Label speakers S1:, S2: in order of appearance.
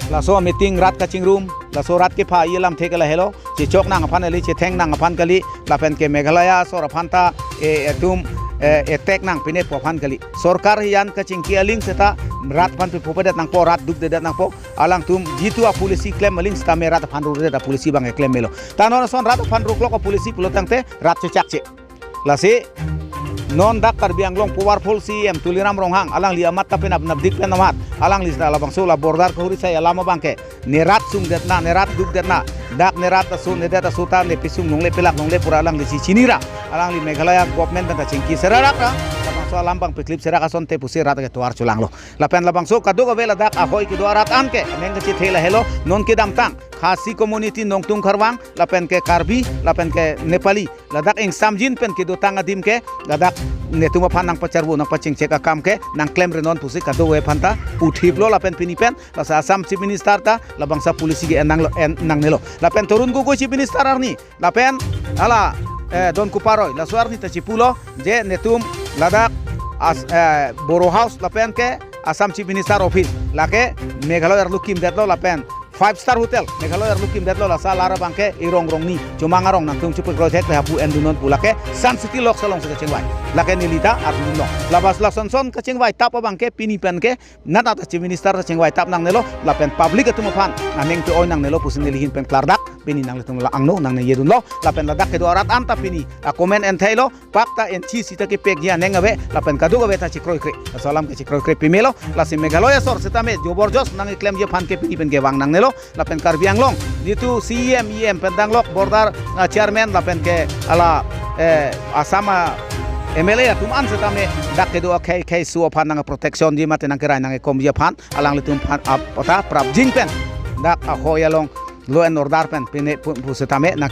S1: laso meeting rat kaching room laso rat ke pha yelam thekala helo che chok nang aphan ali che theng nang aphan kali lapen ke Meghalaya sor aphanta etum tek nang pine pophan kali sorkar yan kaching ki aling seta rat pan pe popedat nang po rat duk dedat nang po alang tum jitu a polisi claim aling sta me rat phan ru da polisi bang claim melo tanon son rat phan ru klok polisi pulotang te rat che chak che lasi non dak Karbi Anglong powerful CM tuliram ronghang alang li amat tapi nab dik pen amat alang li sala bang sola bordar ko huri saya lama bangke nerat sung detna nerat duk detna dak nerat asu nedat asuta le pisung nong le pelak nong le pura alang li cinira alang li Meghalaya government ta cingki serarak ra bang so lambang pe klip serak ason te pusi rat ke tuar culang lo lapen labang so kadu ko vela dak ahoi ki doarat anke neng ke thela helo non ke dam tang khasi community nongtung kharwang lapen ke Karbi lapen ke Nepali ladak ing samjin pen ke do tanga dim ke ladak netuma phan nang pacarbu nang paching cheka kam ke nang claim renon pusi kado we phanta uthiblo lapen pinipen la Assam chief minister ta labang sa polisi ge nang nang nelo lapen turun go chief minister arni lapen ala don kuparoy la suarni ta chipulo je netum ladak boro house lapen ke Assam chief minister office lake Meghalaya lukim detlo lapen 5-star hotel Meghalaya lukim detlo la salara bangke irong rong ni cuma ngarong nang tung cukup project le hapu endunon pulake Sun City lok salong se chengwai lake nilita arduno labas lakson son ke chengwai tap bangke pini pen ke nata ta chief minister chengwai tap nang nelo la pen public atu maphan nang te oi nang nelo pusin nilihin pen klardak pini nang letung la angno nang ne yedun lo la pen ladak ke do arat anta pini a comment en thailo pakta en chi sita ke pek dia neng abe la pen kadu abe ta chikroi kre salam ke chikroi kre pimelo la si Meghalaya sor setame joborjos nang claim je phan ke pini pen ke wang nang nelo lapen Karbi Anglong itu CM IM pendanglok bordar chairman lapen ke ala asama MLA tuman setame dak kedo kai suo phan nang protection di mate nang kerai nang kom je phan alang litum phan apota prap jing pen dak ahoyalong law and order pen pine pu setame nang